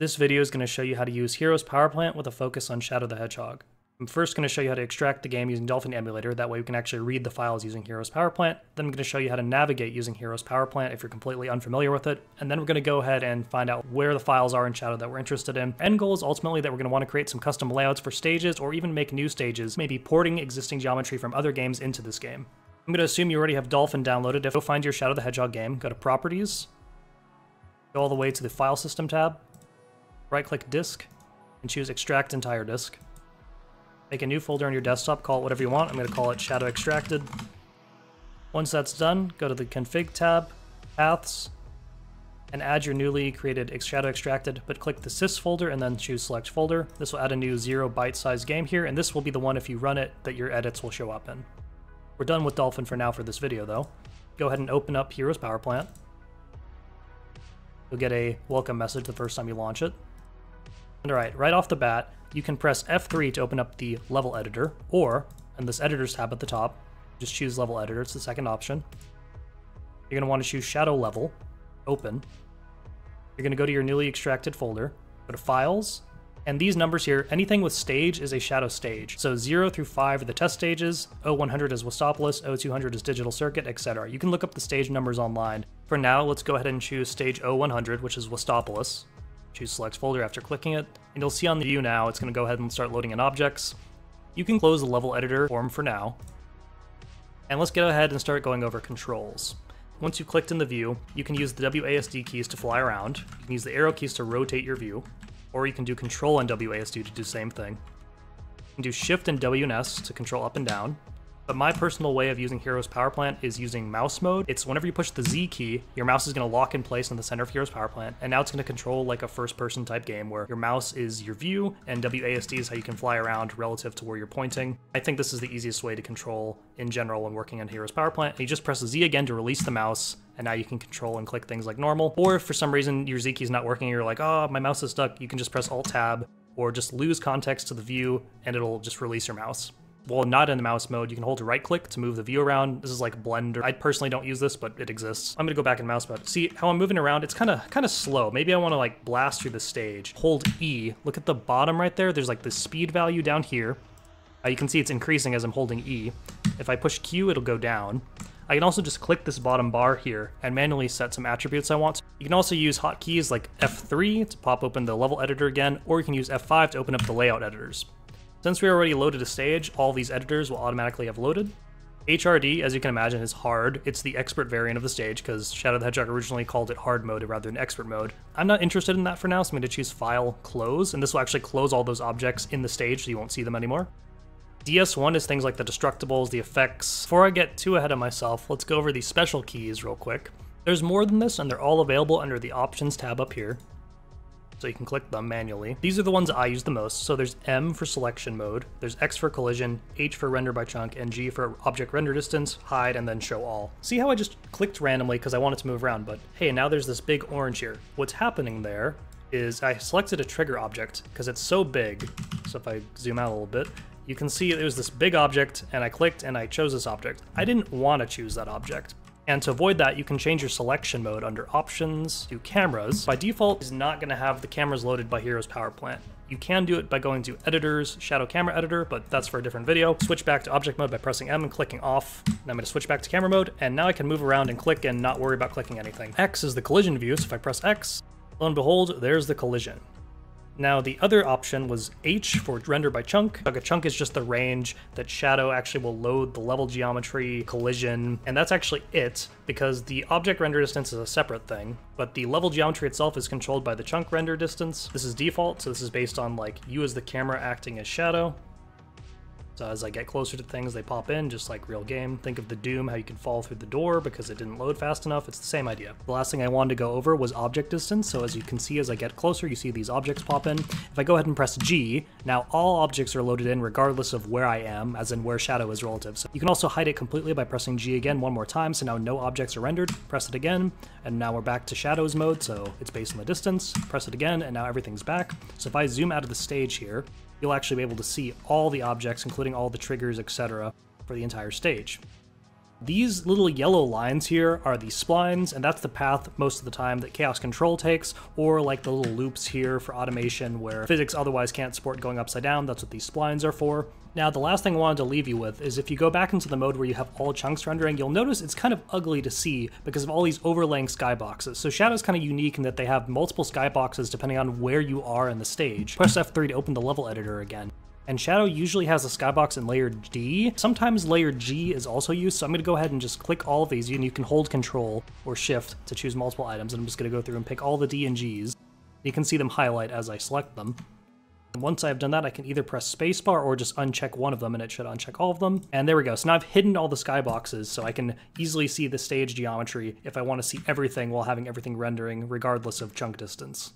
This video is going to show you how to use HeroesPowerPlant with a focus on Shadow the Hedgehog. I'm first going to show you how to extract the game using Dolphin Emulator, that way we can actually read the files using HeroesPowerPlant. Then I'm going to show you how to navigate using HeroesPowerPlant if you're completely unfamiliar with it. And then we're going to go ahead and find out where the files are in Shadow that we're interested in. End goal is ultimately that we're going to want to create some custom layouts for stages, or even make new stages, maybe porting existing geometry from other games into this game. I'm going to assume you already have Dolphin downloaded. If you go find your Shadow the Hedgehog game, go to Properties, go all the way to the File System tab, right-click Disk, and choose Extract Entire Disk. Make a new folder on your desktop, call it whatever you want. I'm going to call it Shadow Extracted. Once that's done, go to the Config tab, Paths, and add your newly created Shadow Extracted, but click the sys folder and then choose Select Folder. This will add a new 0 byte-sized game here, and this will be the one, if you run it, that your edits will show up in. We're done with Dolphin for now for this video, though. Go ahead and open up HeroesPowerPlant. You'll get a welcome message the first time you launch it. And alright, right off the bat, you can press F3 to open up the level editor, or, in this editors tab at the top, just choose level editor, it's the second option. You're going to want to choose shadow level, open. You're going to go to your newly extracted folder, go to files, and these numbers here, anything with stage is a shadow stage. So 0 through 5 are the test stages, O100 is Westopolis, O200 is Digital Circuit, etc. You can look up the stage numbers online. For now, let's go ahead and choose stage O100, which is Westopolis. Choose Select Folder after clicking it, and you'll see on the view now, it's going to go ahead and start loading in objects. You can close the level editor form for now. And let's go ahead and start going over controls. Once you've clicked in the view, you can use the WASD keys to fly around. You can use the arrow keys to rotate your view, or you can do Control and WASD to do the same thing. You can do Shift and W and S to control up and down. But my personal way of using HeroesPowerPlant is using mouse mode. It's whenever you push the Z key, your mouse is going to lock in place in the center of HeroesPowerPlant, and now it's going to control like a first-person type game where your mouse is your view, and WASD is how you can fly around relative to where you're pointing. I think this is the easiest way to control in general when working on HeroesPowerPlant. You just press Z again to release the mouse, and now you can control and click things like normal. Or if for some reason your Z key is not working, you're like, oh, my mouse is stuck, you can just press Alt-Tab, or just lose context to the view, and it'll just release your mouse. While not in the mouse mode, you can hold right click to move the view around. This is like Blender. I personally don't use this, but it exists. I'm gonna go back in mouse mode. See how I'm moving around? It's kind of slow. Maybe I want to like blast through the stage. Hold E. Look at the bottom right there. There's like the speed value down here. You can see it's increasing as I'm holding E. If I push Q, it'll go down. I can also just click this bottom bar here and manually set some attributes I want. You can also use hotkeys like F3 to pop open the level editor again, or you can use F5 to open up the layout editors. Since we already loaded a stage, all these editors will automatically have loaded. HRD, as you can imagine, is hard. It's the expert variant of the stage, because Shadow the Hedgehog originally called it hard mode rather than expert mode. I'm not interested in that for now, so I'm going to choose File, Close, and this will actually close all those objects in the stage so you won't see them anymore. DS1 is things like the destructibles, the effects. Before I get too ahead of myself, let's go over the special keys real quick. There's more than this, and they're all available under the Options tab up here, so you can click them manually. These are the ones I use the most. So there's M for selection mode, there's X for collision, H for render by chunk, and G for object render distance, hide, and then show all. See how I just clicked randomly because I wanted to move around, but hey, now there's this big orange here. What's happening there is I selected a trigger object because it's so big. So if I zoom out a little bit, you can see there's this big object, and I clicked and I chose this object. I didn't want to choose that object. And to avoid that, you can change your selection mode under Options to Cameras. By default, it's not going to have the cameras loaded by HeroesPowerPlant. You can do it by going to Editors, Shadow Camera Editor, but that's for a different video. Switch back to Object Mode by pressing M and clicking off. And I'm going to switch back to Camera Mode, and now I can move around and click and not worry about clicking anything. X is the collision view, so if I press X, lo and behold, there's the collision. Now, the other option was H for render by chunk. Like a chunk is just the range that Shadow actually will load the level geometry, collision, and that's actually it, because the object render distance is a separate thing, but the level geometry itself is controlled by the chunk render distance. This is default, so this is based on like you as the camera acting as Shadow. So as I get closer to things, they pop in, just like real game. Think of the Doom, how you can fall through the door because it didn't load fast enough. It's the same idea. The last thing I wanted to go over was object distance. So as you can see, as I get closer, you see these objects pop in. If I go ahead and press G, now all objects are loaded in regardless of where I am, as in where Shadow is relative. So you can also hide it completely by pressing G again one more time. So now no objects are rendered. Press it again, and now we're back to Shadow's mode. So it's based on the distance. Press it again, and now everything's back. So if I zoom out of the stage here, you'll actually be able to see all the objects, including all the triggers, etc., for the entire stage. These little yellow lines here are the splines, and that's the path most of the time that Chaos Control takes, or like the little loops here for automation where physics otherwise can't support going upside down. That's what these splines are for. Now, the last thing I wanted to leave you with is if you go back into the mode where you have all chunks rendering, you'll notice it's kind of ugly to see because of all these overlaying skyboxes. So Shadow's kind of unique in that they have multiple skyboxes depending on where you are in the stage. Press F3 to open the level editor again. And Shadow usually has a skybox in layer D. Sometimes layer G is also used, so I'm going to go ahead and just click all of these, and you can hold Control or Shift to choose multiple items, and I'm just going to go through and pick all the D and Gs. You can see them highlight as I select them. And once I've done that, I can either press spacebar or just uncheck one of them, and it should uncheck all of them. And there we go. So now I've hidden all the skyboxes, so I can easily see the stage geometry if I want to see everything while having everything rendering, regardless of chunk distance.